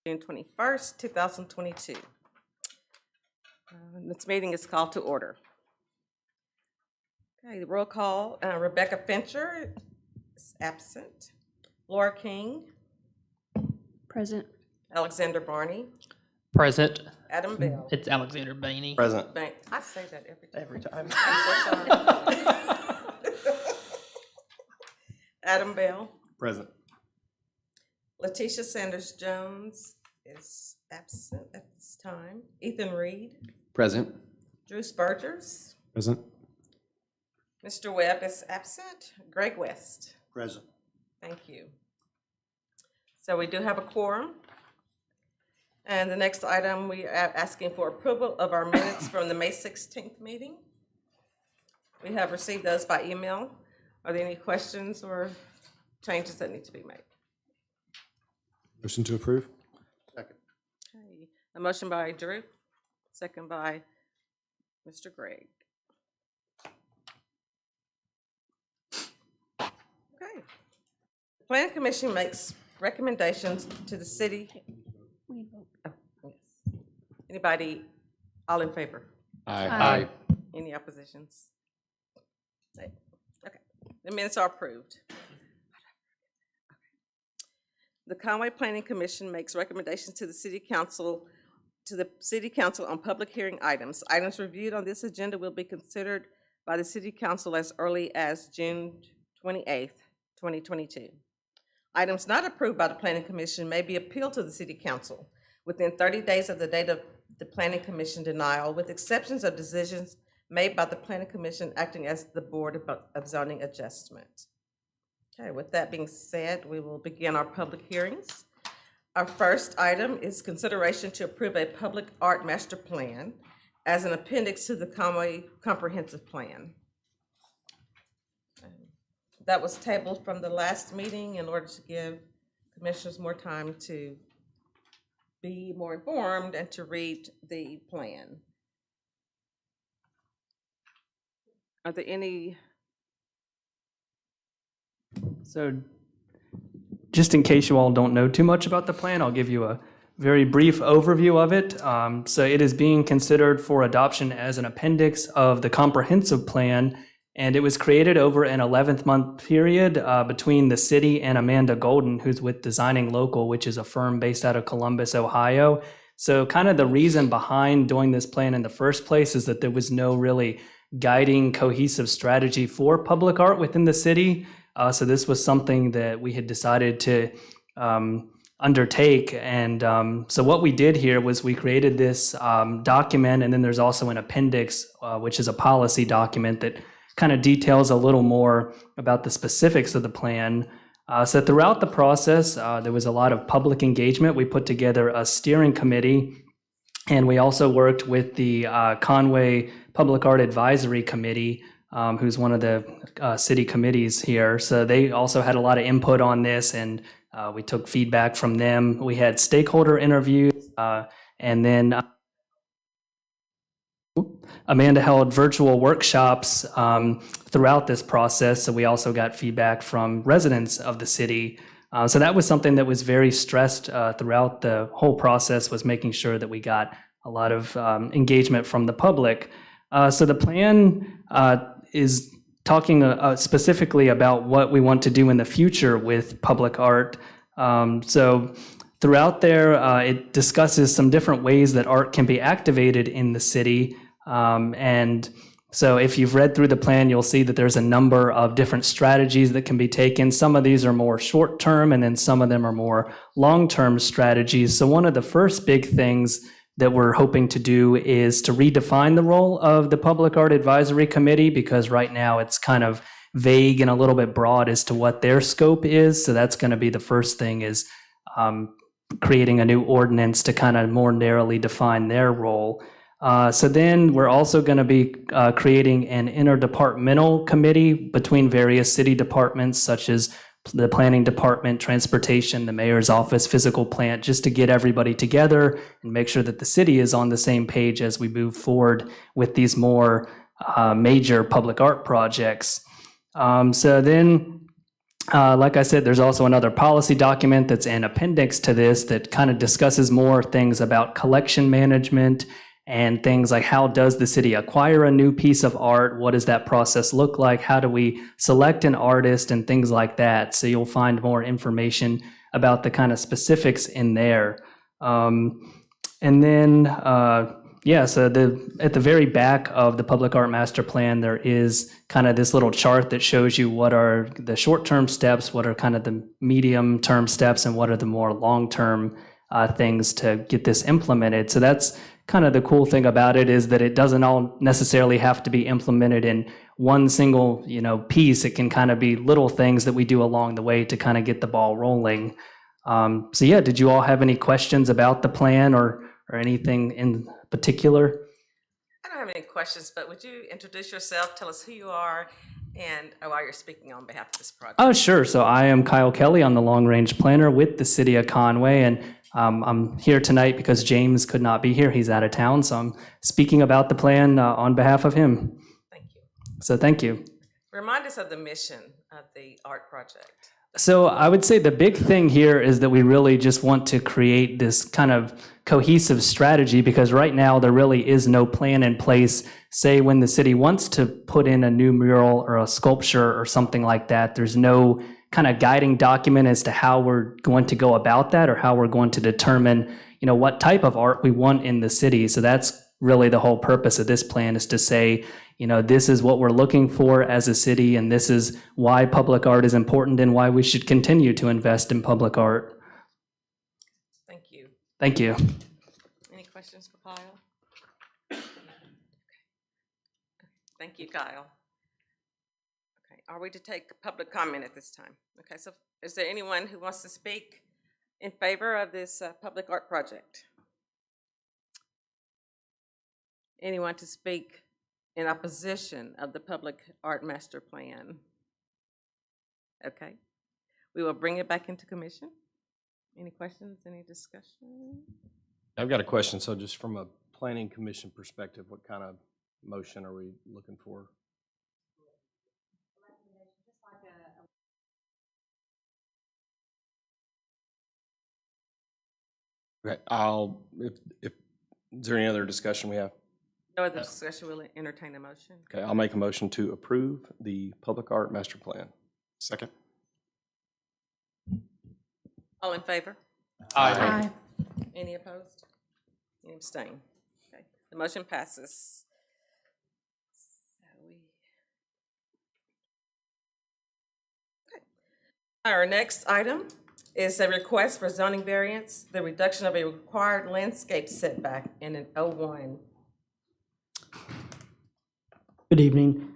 June 21st, 2022. This meeting is called to order. Okay, the roll call. Rebecca Fincher is absent. Laura King. Present. Alexander Barney. Present. Adam Bell. It's Alexander Bainey. Present. I say that every time. Every time. I'm so sorry. Adam Bell. Present. Letitia Sanders Jones is absent at this time. Ethan Reed. Present. Drew Spurgers. Present. Mr. Webb is absent. Greg West. Present. Thank you. So we do have a quorum. And the next item, we are asking for approval of our minutes from the May 16th meeting. We have received those by email. Are there any questions or changes that need to be made? Motion to approve. Second. Okay. A motion by Drew, second by Mr. Gregg. Okay. The Planning Commission makes recommendations to the city. Oh, yes. Anybody, all in favor? Aye. Any oppositions? Okay. The minutes are approved. The Conway Planning Commission makes recommendations to the City Council on public hearing items. Items reviewed on this agenda will be considered by the City Council as early as June 28th, 2022. Items not approved by the Planning Commission may be appealed to the City Council within 30 days of the date of the Planning Commission denial, with exceptions of decisions made by the Planning Commission acting as the Board of Zoning Adjustment. Okay, with that being said, we will begin our public hearings. Our first item is consideration to approve a public art master plan as an appendix to the Conway Comprehensive Plan. That was tabled from the last meeting in order to give commissioners more time to be more informed and to read the plan. Are there any? So just in case you all don't know too much about the plan, I'll give you a very brief overview of it. So it is being considered for adoption as an appendix of the comprehensive plan, and it was created over an 11-month period between the city and Amanda Golden, who's with Designing Local, which is a firm based out of Columbus, Ohio. So kind of the reason behind doing this plan in the first place is that there was no really guiding cohesive strategy for public art within the city. So this was something that we had decided to undertake. And so what we did here was we created this document, and then there's also an appendix, which is a policy document that kind of details a little more about the specifics of the plan. So throughout the process, there was a lot of public engagement. We put together a steering committee, and we also worked with the Conway Public Art Advisory Committee, who's one of the city committees here. So they also had a lot of input on this, and we took feedback from them. We had stakeholder interviews, and then Amanda held virtual workshops throughout this process. So we also got feedback from residents of the city. So that was something that was very stressed throughout the whole process, was making sure that we got a lot of engagement from the public. So the plan is talking specifically about what we want to do in the future with public art. So throughout there, it discusses some different ways that art can be activated in the city. And so if you've read through the plan, you'll see that there's a number of different strategies that can be taken. Some of these are more short-term, and then some of them are more long-term strategies. So one of the first big things that we're hoping to do is to redefine the role of the Public Art Advisory Committee, because right now it's kind of vague and a little bit broad as to what their scope is. So that's going to be the first thing, is creating a new ordinance to kind of more narrowly define their role. So then we're also going to be creating an interdepartmental committee between various city departments, such as the planning department, transportation, the mayor's office, physical plant, just to get everybody together and make sure that the city is on the same page as we move forward with these more major public art projects. So then Like I said, there's also another policy document that's an appendix to this that kind of discusses more things about collection management and things like how does the city acquire a new piece of art? What does that process look like? How do we select an artist and things like that? So you'll find more information about the kind of specifics in there. And then, so at the very back of the Public Art Master Plan, there is kind of this little chart that shows you what are the short-term steps, what are kind of the medium-term steps, and what are the more long-term things to get this implemented. So that's kind of the cool thing about it, is that it doesn't all necessarily have to be implemented in one single, piece. It can kind of be little things that we do along the way to kind of get the ball rolling. Did you all have any questions about the plan or anything in particular? I don't have any questions, but would you introduce yourself, tell us who you are, and why you're speaking on behalf of this project? Oh, sure. So I am Kyle Kelly. I'm the long-range planner with the city of Conway, and I'm here tonight because James could not be here. He's out of town, so I'm speaking about the plan on behalf of him. Thank you. So thank you. Remind us of the mission of the art project. So I would say the big thing here is that we really just want to create this kind of cohesive strategy, because right now there really is no plan in place. Say when the city wants to put in a new mural or a sculpture or something like that, there's no kind of guiding document as to how we're going to go about that or how we're going to determine, what type of art we want in the city. So that's really the whole purpose of this plan, is to say, this is what we're looking for as a city, and this is why public art is important and why we should continue to invest in public art. Thank you. Thank you. Any questions for Kyle? Thank you, Kyle. Okay, are we to take public comment at this time? Okay, so is there anyone who wants to speak in favor of this public art project? Anyone to speak in opposition of the Public Art Master Plan? Okay, we will bring it back into commission. Any questions, any discussion? I've got a question. So just from a planning commission perspective, what kind of motion are we looking for? Okay, if is there any other discussion we have? No other discussion, will entertain a motion. Okay, I'll make a motion to approve the Public Art Master Plan. Second. All in favor? Aye. Any opposed? Any abstain? Okay, the motion passes. Our next item is a request for zoning variance, the reduction of a required landscape setback in an O1. Good evening.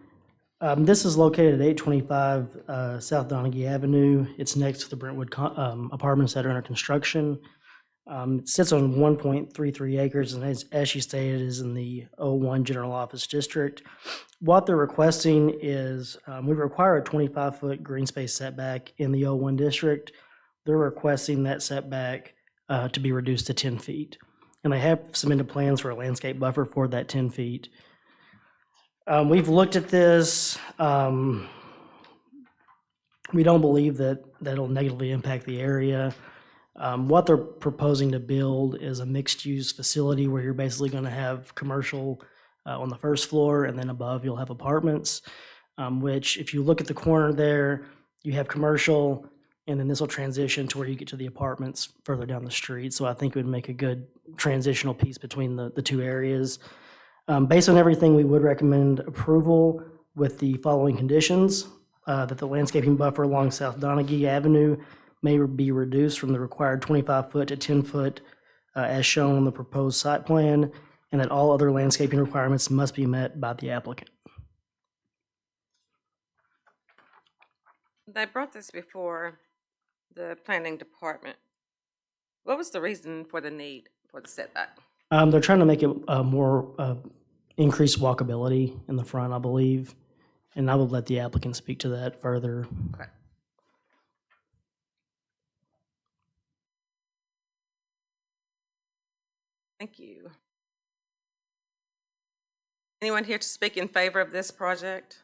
This is located at 825 South Donaghy Avenue. It's next to the Brentwood apartments that are under construction. It sits on 1.33 acres, and as she stated, is in the O1 General Office District. What they're requesting is, we require a 25-foot green space setback in the O1 district. They're requesting that setback to be reduced to 10 feet. And they have submitted plans for a landscape buffer for that 10 feet. We've looked at this. We don't believe that that'll negatively impact the area. What they're proposing to build is a mixed-use facility where you're basically going to have commercial on the first floor, and then above you'll have apartments, which if you look at the corner there, you have commercial, and then this will transition to where you get to the apartments further down the street. So I think it would make a good transitional piece between the two areas. Based on everything, we would recommend approval with the following conditions: that the landscaping buffer along South Donaghy Avenue may be reduced from the required 25-foot to 10-foot as shown on the proposed site plan, and that all other landscaping requirements must be met by the applicant. They brought this before the planning department. What was the reason for the need for the setback? They're trying to make it more increased walkability in the front, I believe, and I will let the applicant speak to that further. Okay. Thank you. Anyone here to speak in favor of this project?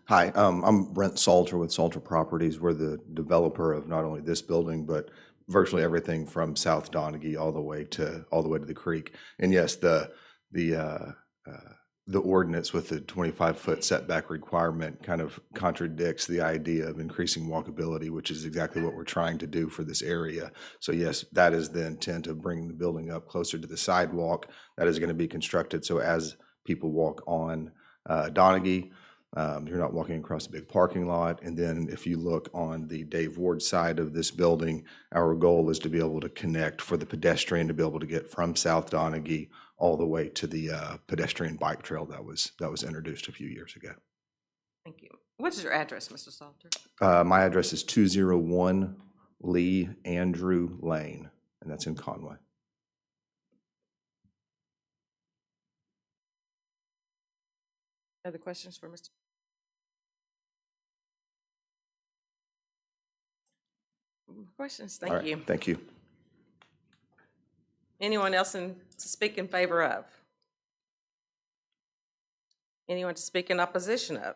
Hi, I'm Brent Salter with Salter Properties. We're the developer of not only this building, but virtually everything from South Donaghy all the way to the creek. And yes, the ordinance with the 25-foot setback requirement kind of contradicts the idea of increasing walkability, which is exactly what we're trying to do for this area. So yes, that is the intent of bringing the building up closer to the sidewalk that is going to be constructed. So as people walk on Donaghy, you're not walking across a big parking lot. And then if you look on the Dave Ward side of this building, our goal is to be able to connect for the pedestrian to be able to get from South Donaghy all the way to the pedestrian bike trail that was introduced a few years ago. Thank you. What is your address, Mr. Salter? My address is 201 Lee Andrew Lane, and that's in Conway. Other questions for Mr.? Questions? All Thank right, you. thank you. Anyone else to speak in favor of? Anyone to speak in opposition of?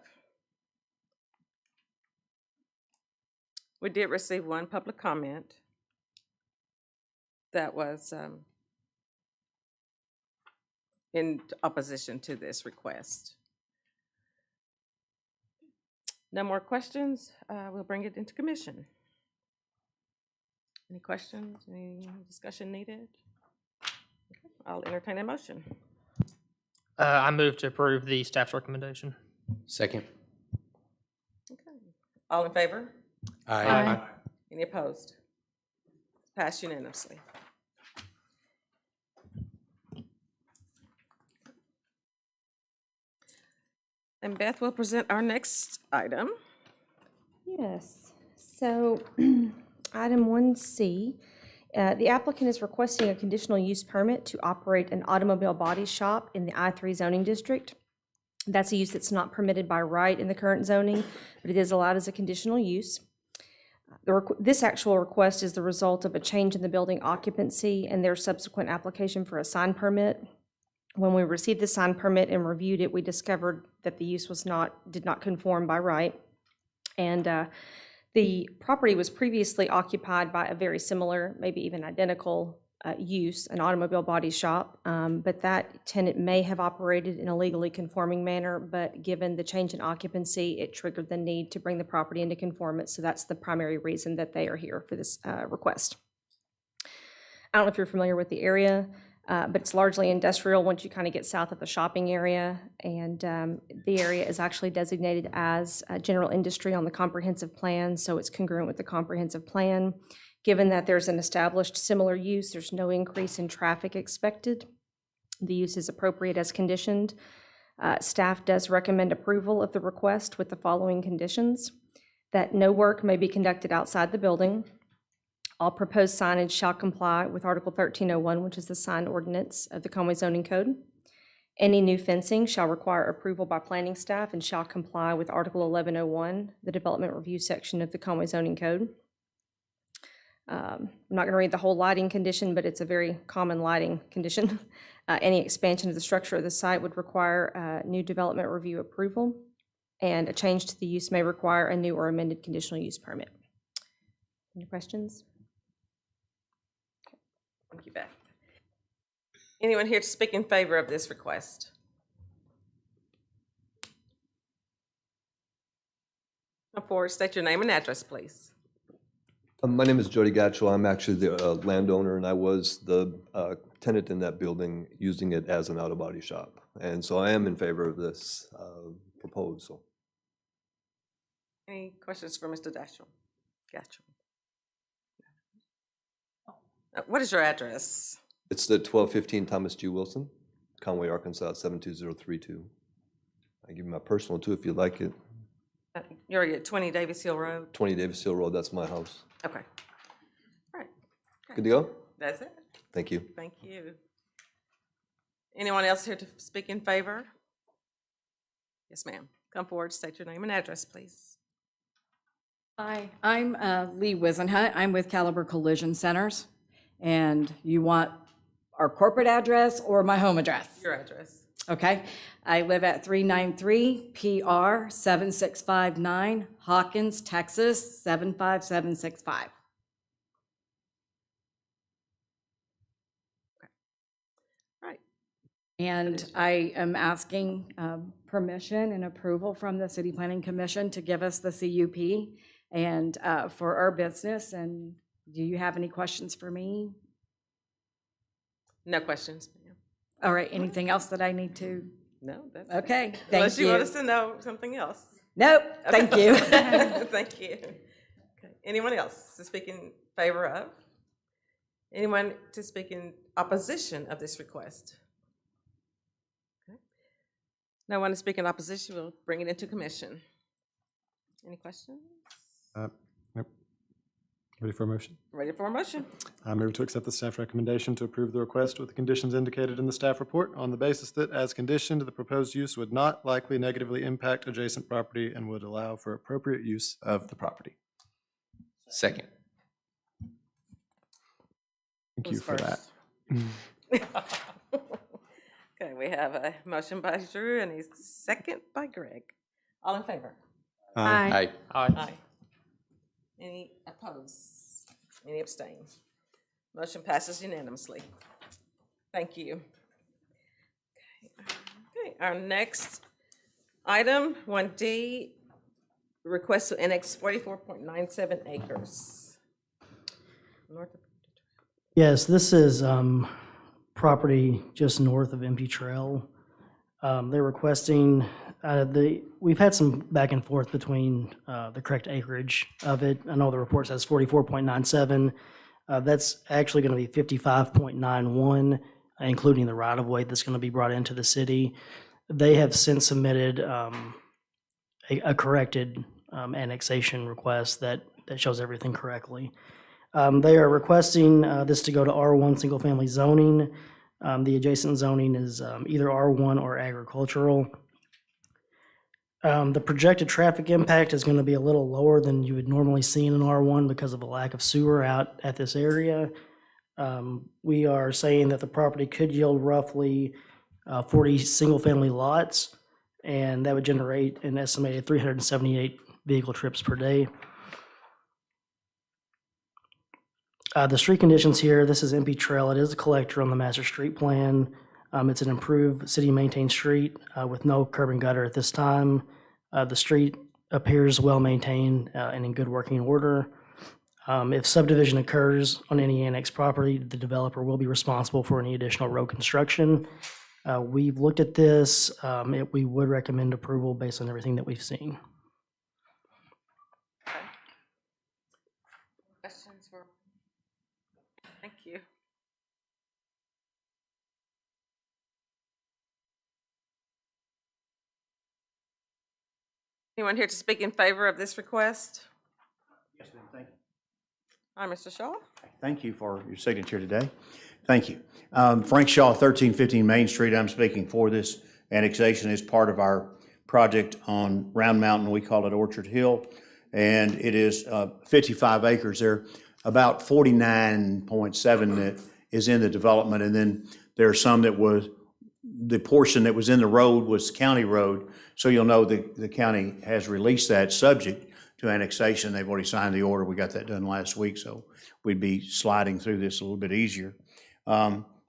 We did receive one public comment that was in opposition to this request. No more questions. We'll bring it into commission. Any questions? Any discussion needed? Okay, I'll entertain a motion. I move to approve the staff's recommendation. Second. Okay. All in favor? Aye. Any opposed? Passed unanimously. And Beth will present our next item. Yes, so item 1C, the applicant is requesting a conditional use permit to operate an automobile body shop in the I-3 zoning district. That's a use that's not permitted by right in the current zoning, but it is allowed as a conditional use. This actual request is the result of a change in the building occupancy and their subsequent application for a sign permit. When we received the sign permit and reviewed it, we discovered that the use did not conform by right. And the property was previously occupied by a very similar, maybe even identical use, an automobile body shop, but that tenant may have operated in a legally conforming manner, but given the change in occupancy, it triggered the need to bring the property into conformance, so that's the primary reason that they are here for this request. I don't know if you're familiar with the area, but it's largely industrial once you kind of get south of the shopping area, and the area is actually designated as general industry on the comprehensive plan, so it's congruent with the comprehensive plan. Given that there's an established similar use, there's no increase in traffic expected. The use is appropriate as conditioned. Staff does recommend approval of the request with the following conditions: that no work may be conducted outside the building. All proposed signage shall comply with Article 1301, which is the sign ordinance of the Conway zoning code. Any new fencing shall require approval by planning staff and shall comply with Article 1101, the development review section of the Conway zoning code. I'm not going to read the whole lighting condition, but it's a very common lighting condition. Any expansion of the structure of the site would require new development review approval, and a change to the use may require a new or amended conditional use permit. Any questions? Thank you, Beth. Anyone here to speak in favor of this request? Come forward, state your name and address, please. My name is Jody Gatchell. I'm actually the landowner, and I was the tenant in that building using it as an auto body shop. And so I am in favor of this proposal. Any questions for Mr. Gatchell? What is your address? It's the 1215 Thomas G. Wilson, Conway, Arkansas, 72032. I give you my personal too if you'd like it. You're at 20 Davis Hill Road? 20 Davis Hill Road, that's my house. Okay. All right. Good to go? That's it. Thank you. Thank you. Anyone else here to speak in favor? Yes, ma'am. Come forward, state your name and address, please. Hi, I'm Lee Wisenhut. I'm with Caliber Collision Centers. And you want our corporate address or my home address? Your address. Okay, I live at 393 PR 7659, Hawkins, Texas 75765. Right. And I am asking permission and approval from the City Planning Commission to give us the CUP and for our business. And do you have any questions for me? No questions, ma'am. All right, anything else that I need to? No, that's. Okay, thank Unless you want you. us to know something else. Nope, thank you. Thank you. Okay. Anyone else to speak in favor of? Anyone to speak in opposition of this request? Okay. No one to speak in opposition, we'll bring it into commission. Any questions? Nope. Ready for a motion? Ready for a motion? I move to accept the staff recommendation to approve the request with the conditions indicated in the staff report on the basis that, as conditioned, the proposed use would not likely negatively impact adjacent property and would allow for appropriate use of the property. Second. Thank you Who's for that. Okay, we have a motion by Drew and a second by Greg. All in favor? Aye. Aye. Any opposed? Any abstain? Motion passes unanimously. Thank you. Okay, our next item, 1D, request to annex 44.97 acres. North of. Yes, this is property just north of Empty Trail. They're requesting, we've had some back and forth between the correct acreage of it. I know the report says 44.97. That's actually going to be 55.91, including the right-of-way that's going to be brought into the city. They have since submitted a corrected annexation request that shows everything correctly. They are requesting this to go to R1 single-family zoning. The adjacent zoning is either R1 or agricultural. The projected traffic impact is going to be a little lower than you would normally see in an R1 because of a lack of sewer out at this area. We are saying that the property could yield roughly 40 single-family lots, and that would generate an estimated 378 vehicle trips per day. The street conditions here, this is Empty Trail. It is a collector on the master street plan. It's an improved city-maintained street with no curb and gutter at this time. The street appears well-maintained and in good working order. If subdivision occurs on any annexed property, the developer will be responsible for any additional road construction. We've looked at this. We would recommend approval based on everything that we've seen. Questions for? Thank you. Anyone here to speak in favor of this request? Yes, ma'am, thank you. Hi, Mr. Shaw. Thank you for your signature today. Thank you. Frank Shaw, 1315 Main Street. I'm speaking for this annexation as part of our project on Round Mountain. We call it Orchard Hill, and it is 55 acres there. About 49.7 that is in the development, and then there are some that was, the portion that was in the road was county road, so you'll know the county has released that subject to annexation. They've already signed the order. We got that done last week, so we'd be sliding through this a little bit easier.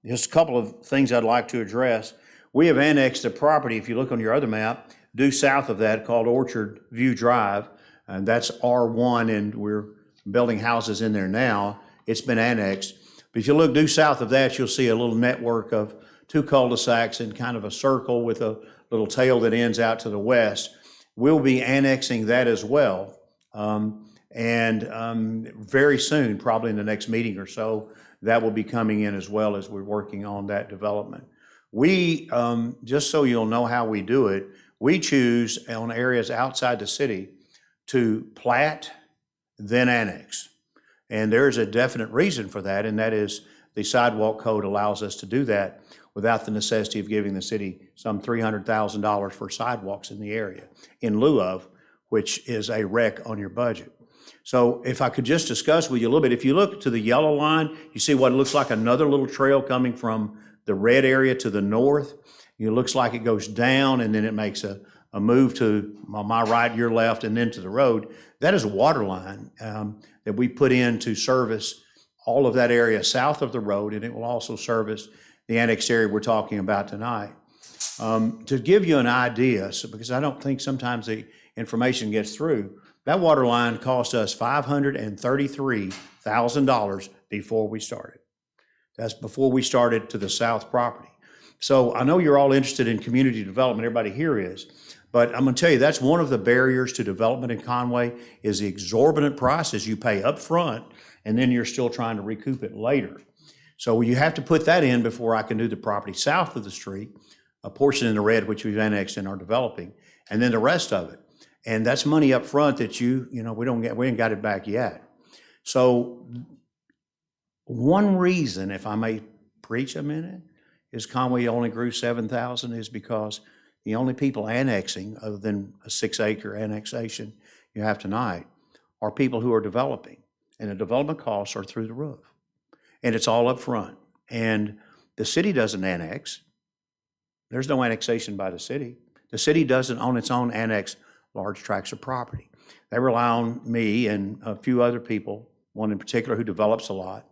Just a couple of things I'd like to address. We have annexed a property, if you look on your other map, due south of that called Orchard View Drive, and that's R1, and we're building houses in there now. It's been annexed. But if you look due south of that, you'll see a little network of two cul-de-sacs and kind of a circle with a little tail that ends out to the west. We'll be annexing that as well. Very soon, probably in the next meeting or so, that will be coming in as well as we're working on that development. We, just so you'll know how we do it, we choose on areas outside the city to plat, then annex. And there's a definite reason for that, and that is the sidewalk code allows us to do that without the necessity of giving the city some $300,000 for sidewalks in the area, in lieu of, which is a wreck on your budget. So if I could just discuss with you a little bit, if you look to the yellow line, you see what looks like another little trail coming from the red area to the north. It looks like it goes down and then it makes a move to my right, your left, and then to the road. That is a water line that we put in to service all of that area south of the road, and it will also service the annexed area we're talking about tonight. To give you an idea, because I don't think sometimes the information gets through, that water line cost us $533,000 before we started. That's before we started to the south property. So I know you're all interested in community development, everybody here is, but I'm gonna tell you, that's one of the barriers to development in Conway is the exorbitant prices you pay up front, and then you're still trying to recoup it later. So you have to put that in before I can do the property south of the street, a portion in the red, which we've annexed and are developing, and then the rest of it. And that's money up front that we ain't got it back yet. So one reason, if I may preach a minute, is Conway only grew 7,000 is because the only people annexing, other than a 6-acre annexation you have tonight, are people who are developing. And the development costs are through the roof. And it's all up front. And the city doesn't annex. There's no annexation by the city. The city doesn't on its own annex large tracts of property. They rely on me and a few other people, one in particular who develops a lot,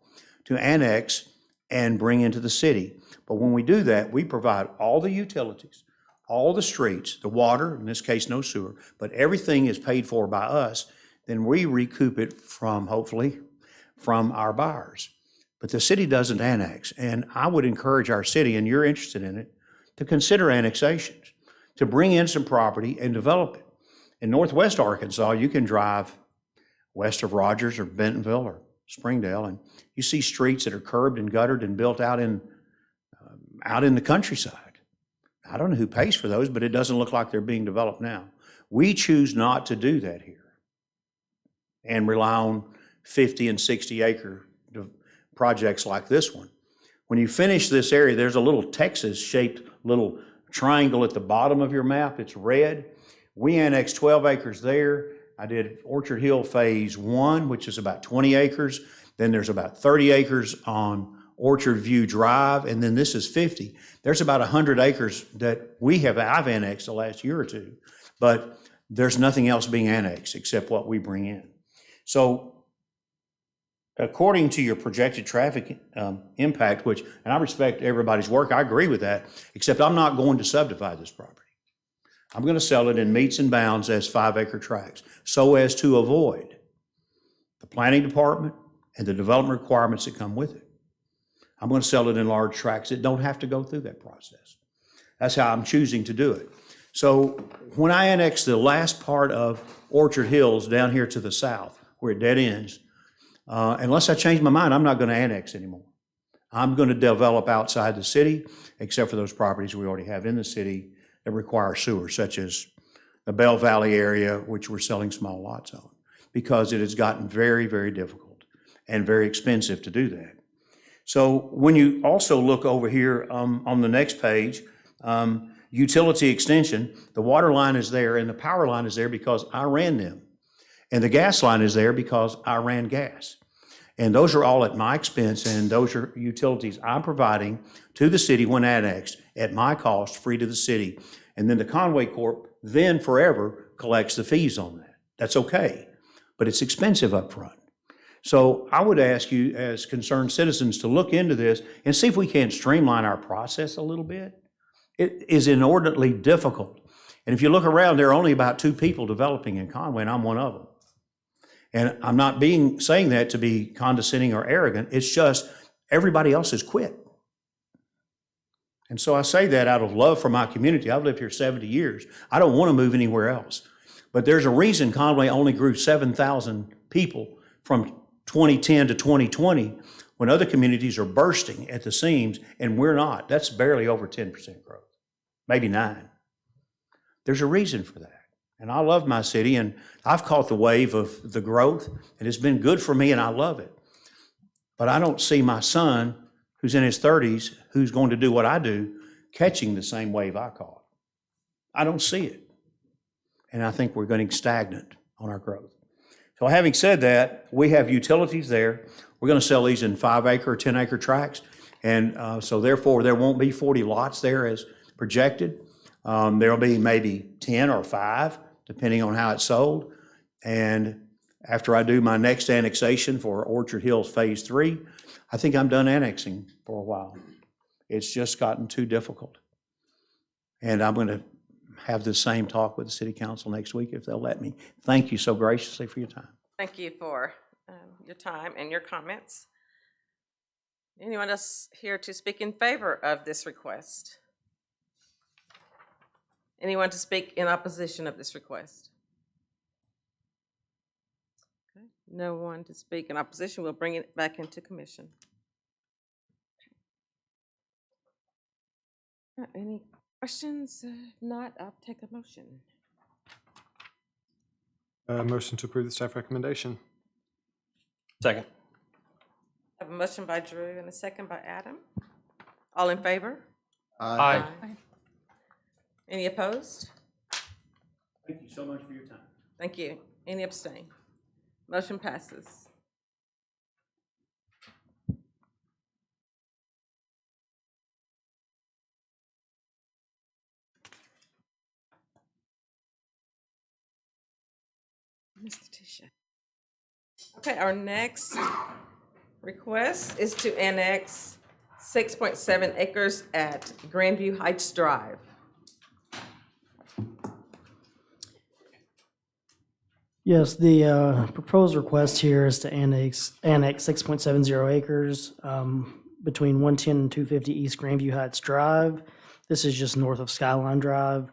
to annex and bring into the city. But when we do that, we provide all the utilities, all the streets, the water, in this case no sewer, but everything is paid for by us. Then we recoup it hopefully, from our buyers. But the city doesn't annex. And I would encourage our city, and you're interested in it, to consider annexations, to bring in some property and develop it. In Northwest Arkansas, you can drive west of Rogers or Bentonville or Springdale, and you see streets that are curbed and guttered and built out in the countryside. I don't know who pays for those, but it doesn't look like they're being developed now. We choose not to do that here and rely on 50 and 60 acre projects like this one. When you finish this area, there's a little Texas-shaped little triangle at the bottom of your map. It's red. We annexed 12 acres there. I did Orchard Hill Phase 1, which is about 20 acres. Then there's about 30 acres on Orchard View Drive, and then this is 50. There's about 100 acres that I've annexed the last year or two, but there's nothing else being annexed except what we bring in. So according to your projected traffic impact, and I respect everybody's work, I agree with that, except I'm not going to subdivide this property. I'm going to sell it in meets and bounds as 5-acre tracts so as to avoid the planning department and the development requirements that come with it. I'm going to sell it in large tracts that don't have to go through that process. That's how I'm choosing to do it. So when I annex the last part of Orchard Hills down here to the south, where it dead ends, unless I change my mind, I'm not going to annex anymore. I'm going to develop outside the city, except for those properties we already have in the city that require sewer, such as the Bell Valley area, which we're selling small lots on, because it has gotten very, very difficult and very expensive to do that. So when you also look over here on the next page, utility extension, the water line is there and the power line is there because I ran them. And the gas line is there because I ran gas. And those are all at my expense, and those are utilities I'm providing to the city when annexed at my cost, free to the city. And then the Conway Corp then forever collects the fees on that. That's okay, but it's expensive up front. So I would ask you as concerned citizens to look into this and see if we can streamline our process a little bit. It is inordinately difficult. And if you look around, there are only about 2 people developing in Conway, and I'm one of them. And I'm not saying that to be condescending or arrogant. It's just everybody else has quit. And so I say that out of love for my community. I've lived here 70 years. I don't want to move anywhere else. But there's a reason Conway only grew 7,000 people from 2010 to 2020 when other communities are bursting at the seams and we're not. That's barely over 10% growth, maybe 9%. There's a reason for that. And I love my city, and I've caught the wave of the growth, and it's been good for me, and I love it. But I don't see my son, who's in his 30s, who's going to do what I do, catching the same wave I caught. I don't see it. And I think we're going stagnant on our growth. So having said that, we have utilities there. We're going to sell these in 5-acre or 10-acre tracts. And so therefore, there won't be 40 lots there as projected. There'll be maybe 10 or 5, depending on how it's sold. And after I do my next annexation for Orchard Hills Phase 3, I think I'm done annexing for a while. It's just gotten too difficult. And I'm going to have the same talk with the city council next week if they'll let me. Thank you so graciously for your time. Thank you for your time and your comments. Anyone else here to speak in favor of this request? Anyone to speak in opposition of this request? Okay. No one to speak in opposition. We'll bring it back into commission. Any questions? If not, I'll take a motion. Motion to approve the staff recommendation. Second. I have a motion by Drew and a second by Adam. All in favor? Aye. Any opposed? Thank you so much for your time. Thank you. Any abstain? Motion passes. Mr. Tisha. Okay, our next request is to annex 6.7 acres at Grandview Heights Drive. Yes, the proposed request here is to annex 6.70 acres between 110 and 250 East Grandview Heights Drive. This is just north of Skyline Drive.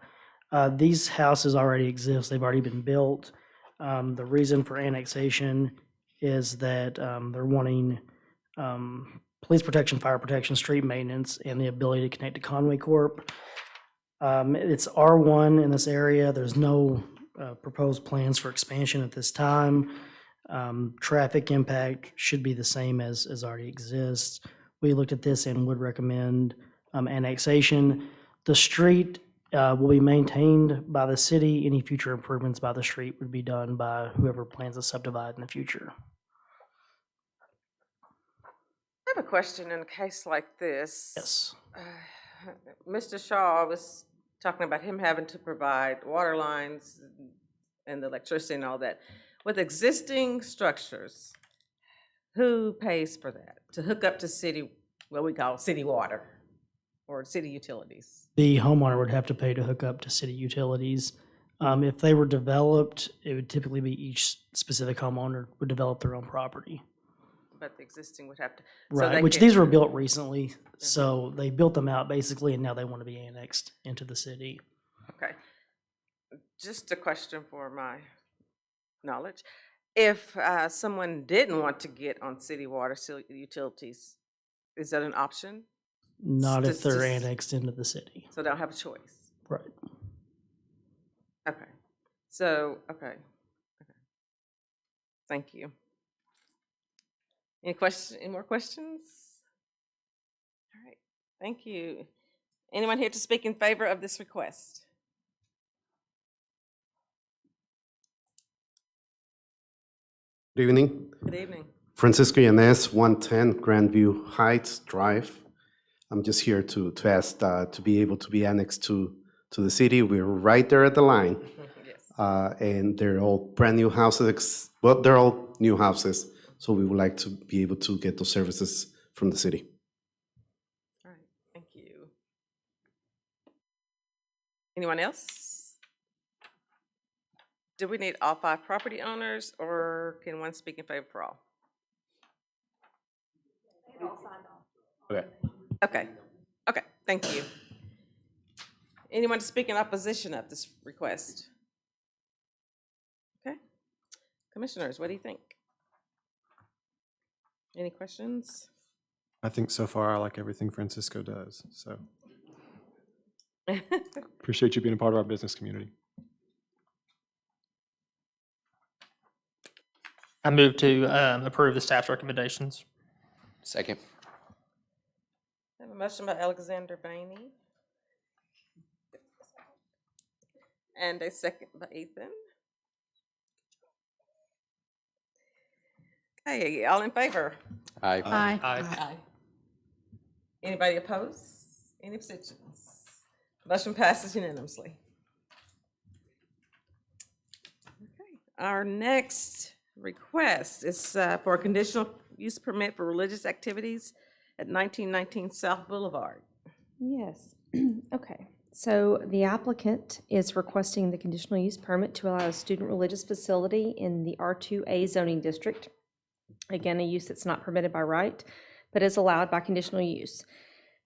These houses already exist. They've already been built. The reason for annexation is that they're wanting police protection, fire protection, street maintenance, and the ability to connect to Conway Corp. It's R1 in this area. There's no proposed plans for expansion at this time. Traffic impact should be the same as already exists. We looked at this and would recommend annexation. The street will be maintained by the city. Any future improvements by the street would be done by whoever plans to subdivide in the future. I have a question in a case like this. Yes. Mr. Shaw was talking about him having to provide water lines and the electricity and all that. With existing structures, who pays for that? To hook up to city, what we call city water or city utilities? The homeowner would have to pay to hook up to city utilities. If they were developed, it would typically be each specific homeowner would develop their own property. But the existing would have to. Right, which these were built recently, so they built them out basically, and now they want to be annexed into the city. Okay. Just a question for my knowledge. If someone didn't want to get on city water utilities, is that an option? Not if they're annexed into the city. So they don't have a choice? Right. Okay. So, okay. Thank you. Any more questions? All right, thank you. Anyone here to speak in favor of this request? Good evening. Good evening. Francisco Yanez, 110 Grandview Heights Drive. I'm just here to ask to be able to be annexed to the city. We're right there at the line. Yes. And they're all brand new houses. Well, they're all new houses. So we would like to be able to get those services from the city. All right, thank you. Anyone else? Do we need all 5 property owners, or can one speak in favor for all? Okay. Okay, thank you. Anyone to speak in opposition of this request? Okay. Commissioners, what do you think? Any questions? I think so far I like everything Francisco does, so appreciate you being a part of our business community. I move to approve the staff's recommendations. Second. I have a motion by Alexander Bainey. And a second by Ethan. Okay, all in favor? Aye. Aye. Anybody opposed? Any abstentions? Motion passes unanimously. Okay. Our next request is for a conditional use permit for religious activities at 1919 South Boulevard. Yes. Okay. So the applicant is requesting the conditional use permit to allow a student religious facility in the R2A zoning district. Again, a use that's not permitted by right, but is allowed by conditional use.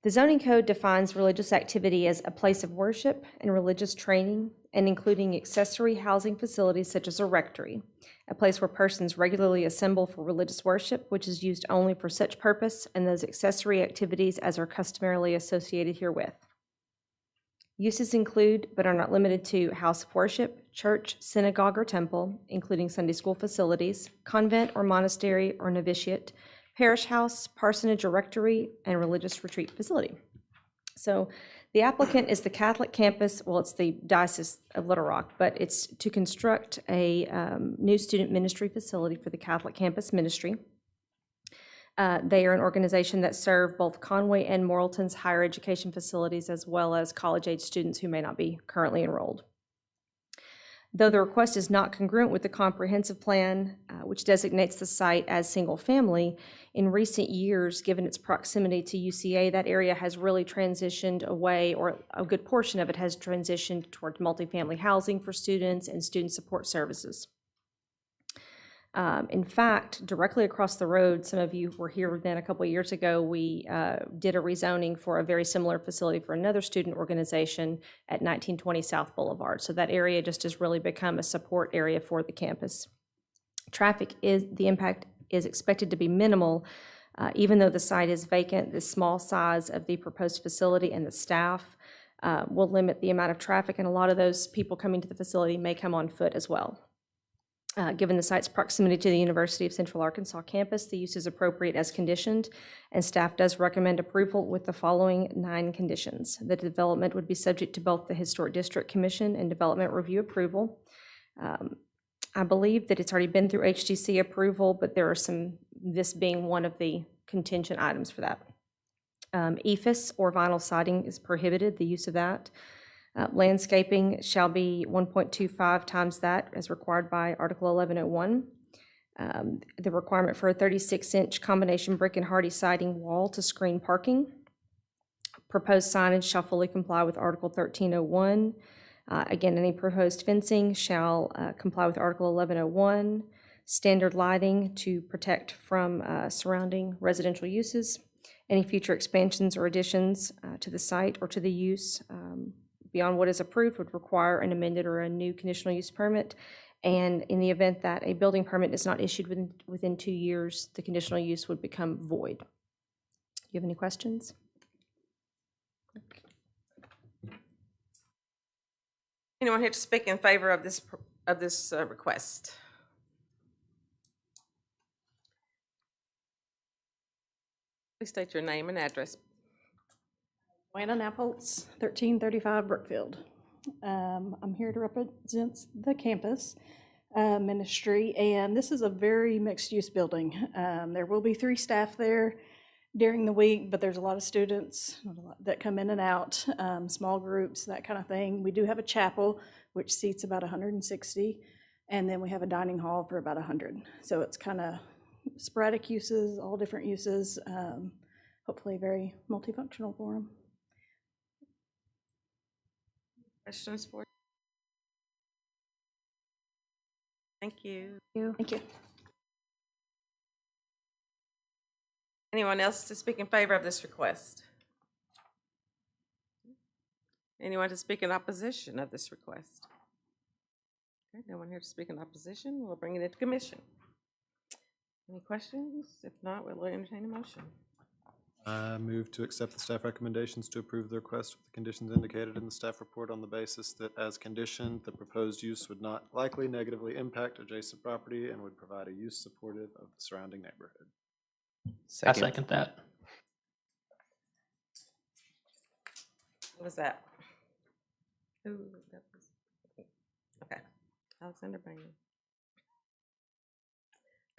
The zoning code defines religious activity as a place of worship and religious training, and including accessory housing facilities such as a rectory, a place where persons regularly assemble for religious worship, which is used only for such purpose, and those accessory activities as are customarily associated herewith. Uses include, but are not limited to, house of worship, church, synagogue, or temple, including Sunday school facilities, convent or monastery or novitiate, parish house, parsonage or rectory, and religious retreat facility. So the applicant is the Catholic campus, well, it's the Diocese of Little Rock, but it's to construct a new student ministry facility for the Catholic campus ministry. They are an organization that serve both Conway and Morrilton's higher education facilities, as well as college-age students who may not be currently enrolled. Though the request is not congruent with the comprehensive plan, which designates the site as single-family, in recent years, given its proximity to UCA, that area has really transitioned away, or a good portion of it has transitioned toward multifamily housing for students and student support services. In fact, directly across the road, some of you were here then a couple of years ago, we did a rezoning for a very similar facility for another student organization at 1920 South Boulevard. So that area just has really become a support area for the campus. The impact is expected to be minimal, even though the site is vacant. The small size of the proposed facility and the staff will limit the amount of traffic, and a lot of those people coming to the facility may come on foot as well. Given the site's proximity to the University of Central Arkansas campus, the use is appropriate as conditioned, and staff does recommend approval with the following 9 conditions. The development would be subject to both the Historic District Commission and Development Review approval. I believe that it's already been through HDC approval, but there are this being one of the contingent items for that. EFS or vinyl siding is prohibited, the use of that. Landscaping shall be 1.25 times that as required by Article 1101. The requirement for a 36-inch combination brick and hardy siding wall to screen parking. Proposed signage shall fully comply with Article 1301. Again, any proposed fencing shall comply with Article 1101. Standard lighting to protect from surrounding residential uses. Any future expansions or additions to the site or to the use beyond what is approved would require an amended or a new conditional use permit. And in the event that a building permit is not issued within 2 years, the conditional use would become void. Do you have any questions? Anyone here to speak in favor of this request? Please state your name and address. Joanna Napoltz, 1335 Brookfield. I'm here to represent the campus ministry, and this is a very mixed-use building. There will be 3 staff there during the week, but there's a lot of students that come in and out, small groups, that kind of thing. We do have a chapel, which seats about 160, and then we have a dining hall for about 100. So it's kind of sporadic uses, all different uses, hopefully very multifunctional for them. Questions for you? Thank you. Thank you. Anyone else to speak in favor of this request? Anyone to speak in opposition of this request? Okay, no one here to speak in opposition. We'll bring it into commission. Any questions? If not, we'll entertain a motion. I move to accept the staff recommendations to approve the request with the conditions indicated in the staff report on the basis that, as conditioned, the proposed use would not likely negatively impact adjacent property and would provide a use supportive of the surrounding neighborhood. I second that. What was that? Who? That was, okay, Alexander Bain.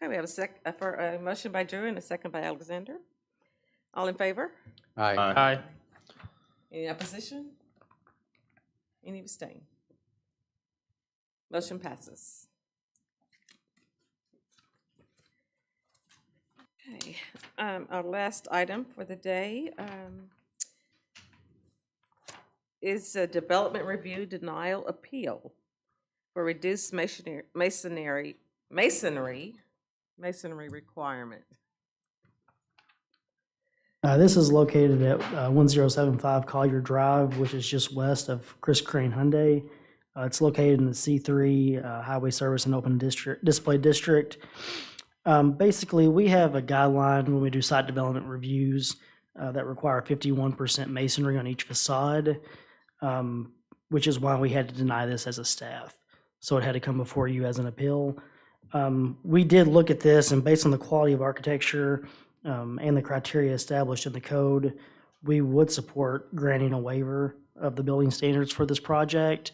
Okay, we have a motion by Drew and a second by Alexander. All in favor? Aye. Aye. Any opposition? Any abstain? Motion passes. Okay, our last item for the day is a development review denial appeal for reduced masonry requirement. This is located at 1075 Collier Drive, which is just west of Chris Crane Hyundai. It's located in the C3 Highway Service and Open Display District. Basically, we have a guideline when we do site development reviews that require 51% masonry on each facade, which is why we had to deny this as a staff. So it had to come before you as an appeal. We did look at this, and based on the quality of architecture and the criteria established in the code, we would support granting a waiver of the building standards for this project.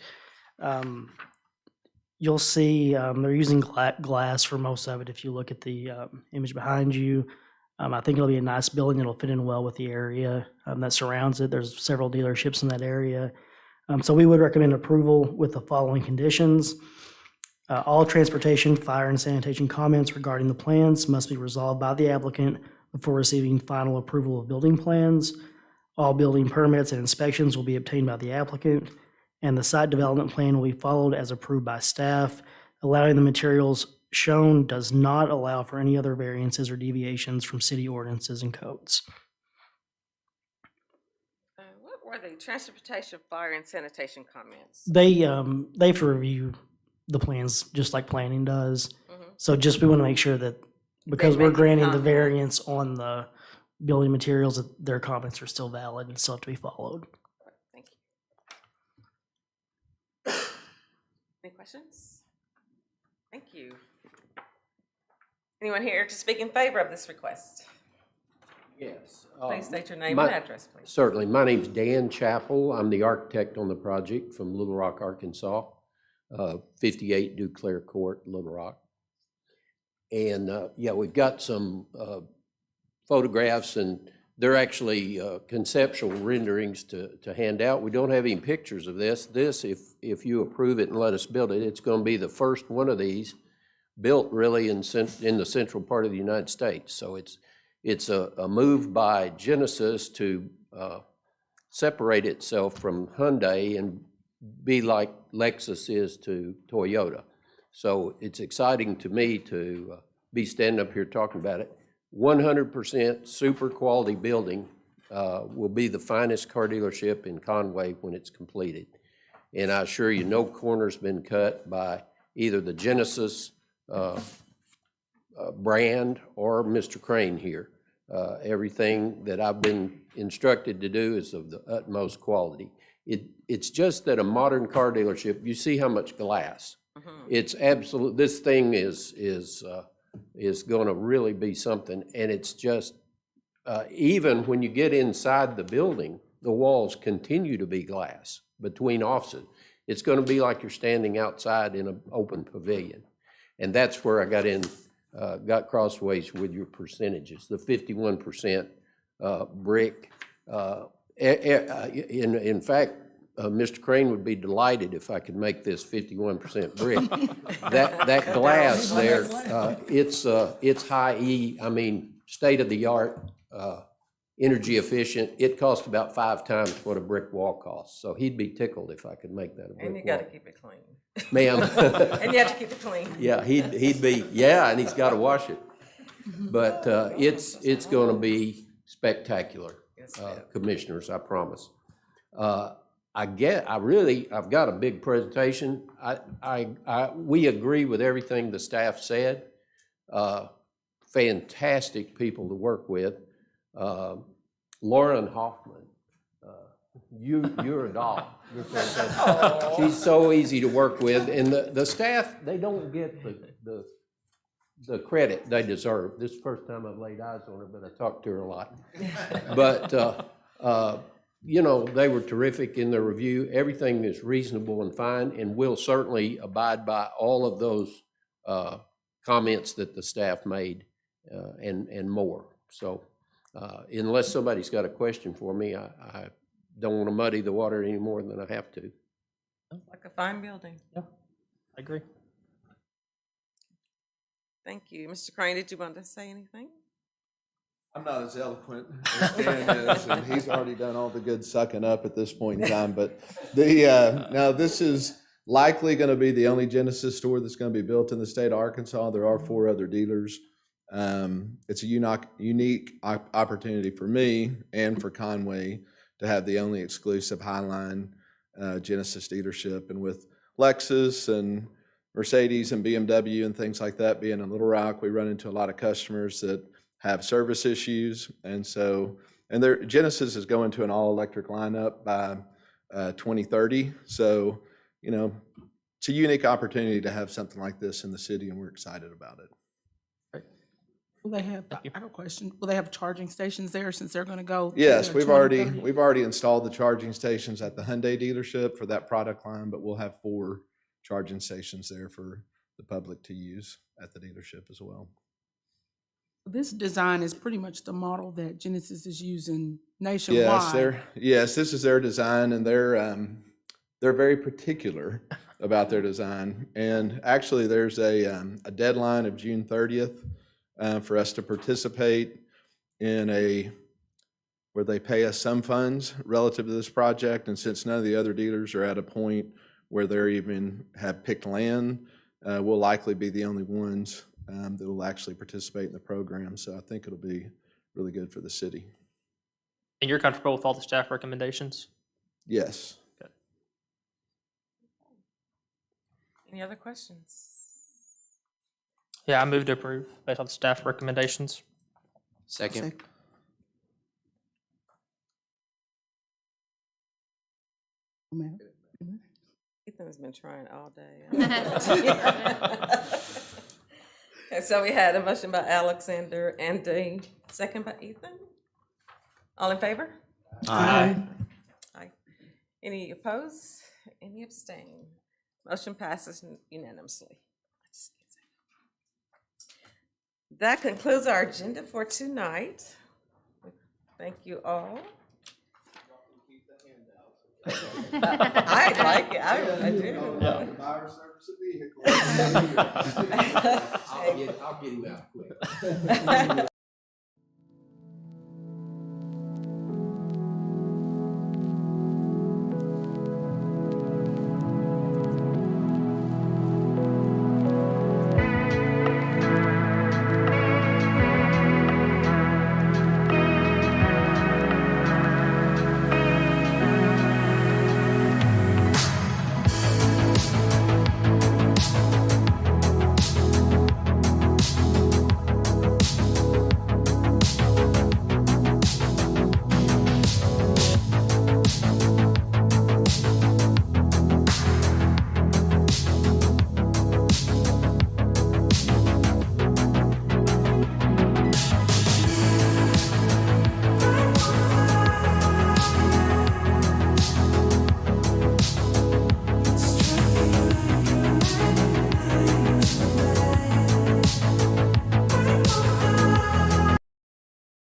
You'll see they're using glass for most of it. If you look at the image behind you, I think it'll be a nice building. It'll fit in well with the area that surrounds it. There's several dealerships in that area. So we would recommend approval with the following conditions. All transportation, fire, and sanitation comments regarding the plans must be resolved by the applicant before receiving final approval of building plans. All building permits and inspections will be obtained by the applicant, and the site development plan will be followed as approved by staff. Allowing the materials shown does not allow for any other variances or deviations from city ordinances and codes. What were the transportation, fire, and sanitation comments? They have to review the plans just like planning does. So just we want to make sure that because we're granting the variance on the building materials, that their comments are still valid and still have to be followed. Thank you. Any questions? Thank you. Anyone here to speak in favor of this request? Yes. Please state your name and address, please. Certainly. My name's Dan Chappell. I'm the architect on the project from Little Rock, Arkansas, 58 Duclair Court, Little Rock. And yeah, we've got some photographs, and they're actually conceptual renderings to hand out. We don't have any pictures of this. This, if you approve it and let us build it, it's going to be the first one of these built really in the central part of the United States. So it's a move by Genesis to separate itself from Hyundai and be like Lexus is to Toyota. So it's exciting to me to be standing up here talking about it. 100% super quality building, will be the finest car dealership in Conway when it's completed. And I assure you, no corner's been cut by either the Genesis brand or Mr. Crane here. Everything that I've been instructed to do is of the utmost quality. It's just that a modern car dealership, you see how much glass. It's absolute. This thing is going to really be something, and it's just even when you get inside the building, the walls continue to be glass between offices. It's going to be like you're standing outside in an open pavilion, and that's where I got crossways with your percentages. The 51% brick. In fact, Mr. Crane would be delighted if I could make this 51% brick. that glass there, it's high E. I mean, state of the art, energy efficient. It costs about 5 times what a brick wall costs. So he'd be tickled if I could make that a brick wall. And you got to keep it clean. Ma'am. And you have to keep it clean. Yeah, he'd be, yeah, and he's got to wash it. But it's going to be spectacular, commissioners, I promise. I've got a big presentation. We agree with everything the staff said. Fantastic people to work with. Lauren Hoffman, you're a doll. You're fantastic. She's so easy to work with, and the staff, they don't get the credit they deserve. This is the first time I've laid eyes on her, but I talked to her a lot. But you know, they were terrific in their review. Everything is reasonable and fine, and we'll certainly abide by all of those comments that the staff made and more. So unless somebody's got a question for me, I don't want to muddy the water any more than I have to. Looks like a fine building. I agree. Thank you. Mr. Crane, did you want to say anything? I'm not as eloquent as Dan is, and he's already done all the good sucking up at this point in time, but now this is likely going to be the only Genesis store that's going to be built in the state of Arkansas. There are 4 other dealers. It's a unique opportunity for me and for Conway to have the only exclusive Highline Genesis dealership. And with Lexus and Mercedes and BMW and things like that being in Little Rock, we run into a lot of customers that have service issues. And so, Genesis is going to an all-electric lineup by 2030. So, it's a unique opportunity to have something like this in the city, and we're excited about it. Will they have, I have a question, will they have charging stations there since they're going to go? to Yes, the we've 2030? already installed the charging stations at the Hyundai dealership for that product line, but we'll have 4 charging stations there for the public to use at the dealership as well. This design is pretty much the model that Genesis is using nationwide. Yes, this is their design, and they're very particular about their design. And actually, there's a deadline of June 30th for us to participate in where they pay us some funds relative to this project. And since none of the other dealers are at a point where they even have picked land, we'll likely be the only ones that will actually participate in the program. So I think it'll be really good for the city. And you're comfortable with all the staff recommendations? Yes. Good. Any other questions? Yeah, I move to approve based on the staff recommendations. Second. Ethan's been trying all day. Okay, so we had a motion by Alexander and a second by Ethan. All in favor? Aye. Aye. Any opposed? Any abstain? Motion passes unanimously. That concludes our agenda for tonight. Thank you all. I like it. I do. Buyer service a vehicle. I'll get him out quick.